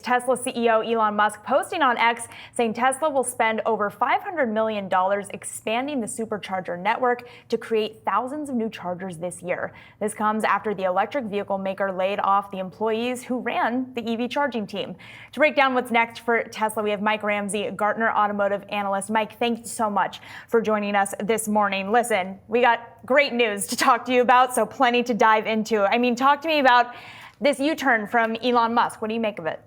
Tesla CEO Elon Musk posting on X saying Tesla will spend over $500 million expanding the Supercharger network to create thousands of new chargers this year. This comes after the electric vehicle maker laid off the employees who ran the EV charging team. To break down what's next for Tesla, we have Mike Ramsey, Gartner automotive analyst. Mike, thank you so much for joining us this morning. Listen, we got great news to talk to you about, so plenty to dive into. I mean, talk to me about this U-turn from Elon Musk. What do you make of it?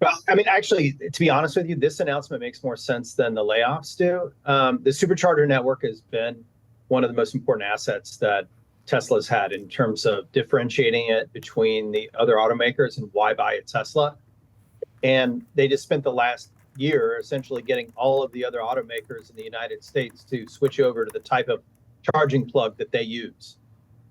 Well, I mean, actually, to be honest with you, this announcement makes more sense than the layoffs do. The Supercharger network has been one of the most important assets that Tesla's had in terms of differentiating it between the other automakers and why buy a Tesla. And they just spent the last year essentially getting all of the other automakers in the United States to switch over to the type of charging plug that they use.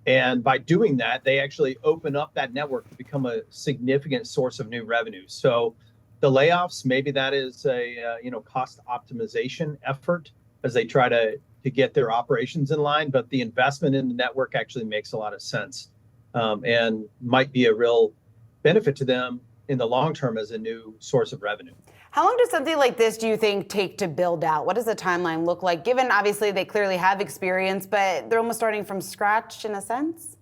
And by doing that, they actually open up that network to become a significant source of new revenue. So the layoffs, maybe that is a cost optimization effort as they try to get their operations in line. But the investment in the network actually makes a lot of sense and might be a real benefit to them in the long term as a new source of revenue. How long does something like this, do you think, take to build out? What does the timeline look like, given obviously they clearly have experience, but they're almost starting from scratch in a sense?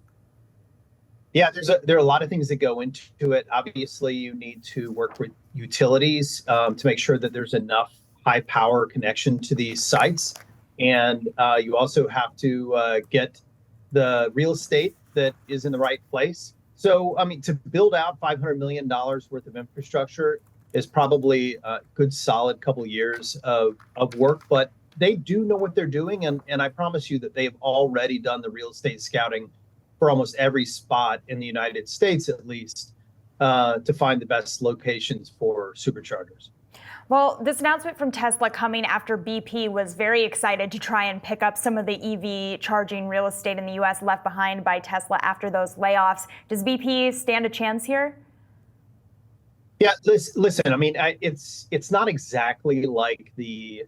Yeah, there are a lot of things that go into it. Obviously, you need to work with utilities to make sure that there's enough high power connection to these sites. And you also have to get the real estate that is in the right place. So, I mean, to build out $500 million worth of infrastructure is probably a good solid couple years of work, but they do know what they're doing. And I promise you that they've already done the real estate scouting for almost every spot in the United States, at least, to find the best locations for superchargers. Well, this announcement from Tesla coming after BP was very excited to try and pick up some of the EV charging real estate in the U.S. left behind by Tesla after those layoffs. Does BP stand a chance here? Yeah, listen. I mean, it's not exactly like the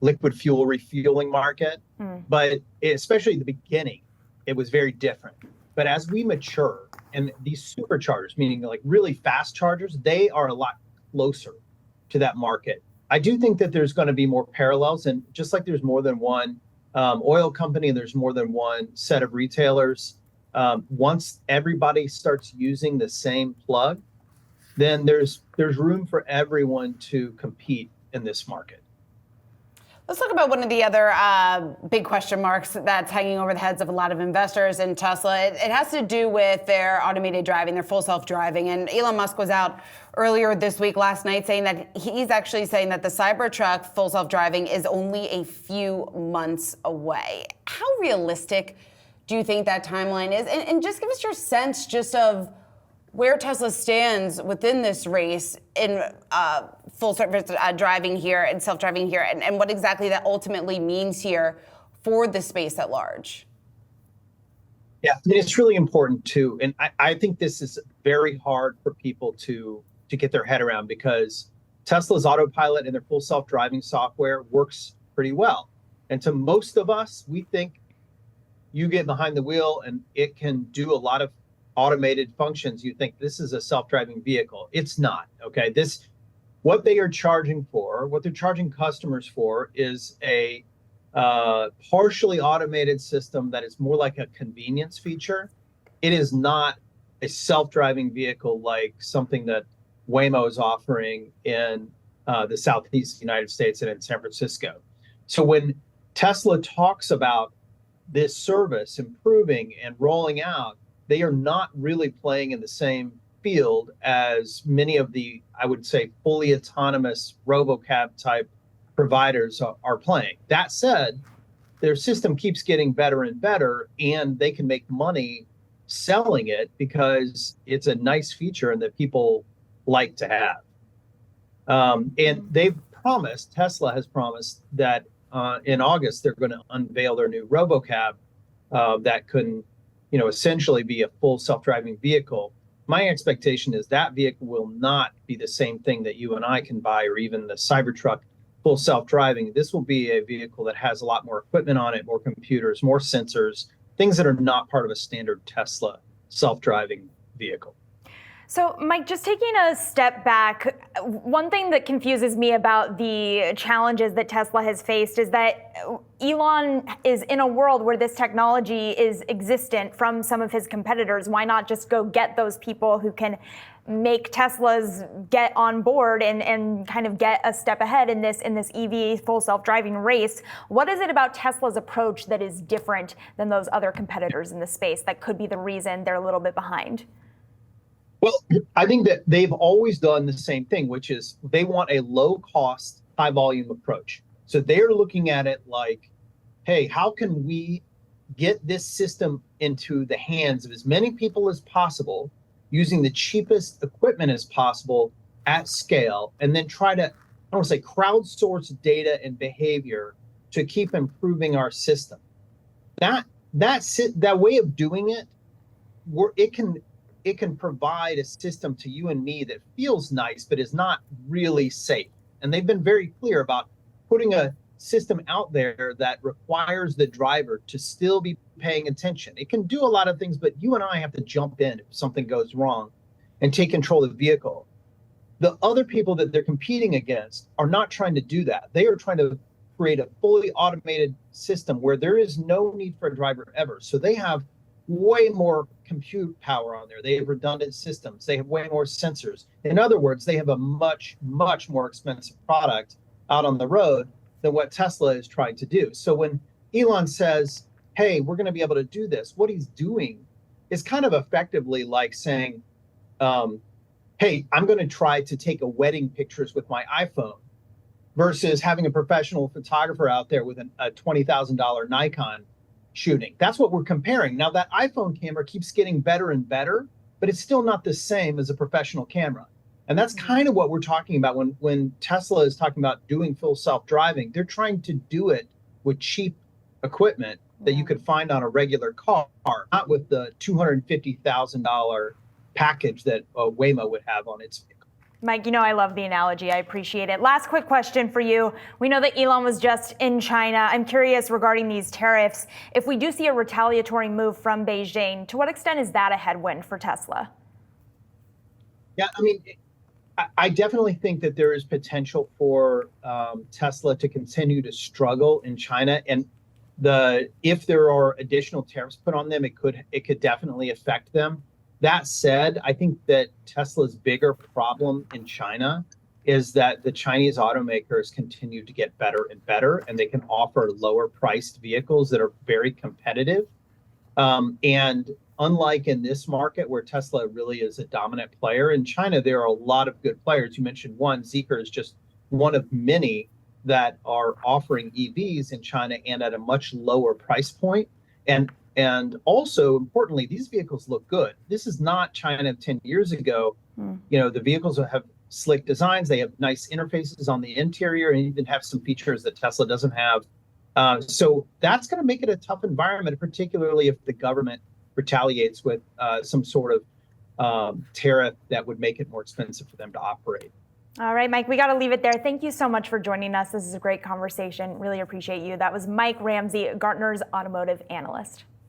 liquid fuel refueling market, but especially at the beginning, it was very different. But as we mature, and these superchargers, meaning like really fast chargers, they are a lot closer to that market. I do think that there's going to be more parallels, and just like there's more than one oil company and there's more than one set of retailers, once everybody starts using the same plug, then there's room for everyone to compete in this market. Let's talk about one of the other big question marks that's hanging over the heads of a lot of investors in Tesla. It has to do with their automated driving, their full self-driving. And Elon Musk was out earlier this week, last night, saying that he's actually saying that the Cybertruck full self-driving is only a few months away. How realistic do you think that timeline is? And just give us your sense just of where Tesla stands within this race in full service driving here and self-driving here, and what exactly that ultimately means here for the space at large. Yeah, I mean, it's really important too. And I think this is very hard for people to get their head around, because Tesla's Autopilot and their full self-driving software works pretty well. And to most of us, we think you get behind the wheel and it can do a lot of automated functions. You think this is a self-driving vehicle. It's not. Okay, what they are charging for, what they're charging customers for, is a partially automated system that is more like a convenience feature. It is not a self-driving vehicle like something that Waymo is offering in the Southeast United States and in San Francisco. So when Tesla talks about this service improving and rolling out, they are not really playing in the same field as many of the, I would say, fully autonomous robocab type providers are playing. That said, their system keeps getting better and better, and they can make money selling it because it's a nice feature and that people like to have. And Tesla has promised that in August, they're going to unveil their new robocab that can essentially be a full self-driving vehicle. My expectation is that vehicle will not be the same thing that you and I can buy, or even the Cybertruck full self-driving. This will be a vehicle that has a lot more equipment on it, more computers, more sensors, things that are not part of a standard Tesla self-driving vehicle. So, Mike, just taking a step back, one thing that confuses me about the challenges that Tesla has faced is that Elon is in a world where this technology is existent from some of his competitors. Why not just go get those people who can make Teslas get on board and kind of get a step ahead in this EV full self-driving race? What is it about Tesla's approach that is different than those other competitors in the space that could be the reason they're a little bit behind? Well, I think that they've always done the same thing, which is they want a low-cost, high-volume approach. So they're looking at it like, hey, how can we get this system into the hands of as many people as possible using the cheapest equipment as possible at scale, and then try to, I don't want to say crowdsource data and behavior to keep improving our system. That way of doing it, it can provide a system to you and me that feels nice, but is not really safe. And they've been very clear about putting a system out there that requires the driver to still be paying attention. It can do a lot of things, but you and I have to jump in if something goes wrong and take control of the vehicle. The other people that they're competing against are not trying to do that. They are trying to create a fully automated system where there is no need for a driver ever. So they have way more compute power on there. They have redundant systems. They have way more sensors. In other words, they have a much, much more expensive product out on the road than what Tesla is trying to do. So when Elon says, hey, we're going to be able to do this, what he's doing is kind of effectively like saying, hey, I'm going to try to take a wedding pictures with my iPhone versus having a professional photographer out there with a $20,000 Nikon shooting. That's what we're comparing. Now, that iPhone camera keeps getting better and better, but it's still not the same as a professional camera. And that's kind of what we're talking about when Tesla is talking about doing full self-driving. They're trying to do it with cheap equipment that you could find on a regular car, not with the $250,000 package that Waymo would have on its vehicle. Mike, you know I love the analogy. I appreciate it. Last quick question for you. We know that Elon was just in China. I'm curious regarding these tariffs. If we do see a retaliatory move from Beijing, to what extent is that a headwind for Tesla? Yeah, I mean, I definitely think that there is potential for Tesla to continue to struggle in China. And if there are additional tariffs put on them, it could definitely affect them. That said, I think that Tesla's bigger problem in China is that the Chinese automakers continue to get better and better, and they can offer lower priced vehicles that are very competitive. And unlike in this market where Tesla really is a dominant player, in China, there are a lot of good players. You mentioned one, Zeekr is just one of many that are offering EVs in China and at a much lower price point. And also, importantly, these vehicles look good. This is not China 10 years ago. You know, the vehicles have slick designs. They have nice interfaces on the interior and even have some features that Tesla doesn't have. So that's going to make it a tough environment, particularly if the government retaliates with some sort of tariff that would make it more expensive for them to operate. All right, Mike, we got to leave it there. Thank you so much for joining us. This is a great conversation. Really appreciate you. That was Mike Ramsey, Gartner's automotive analyst.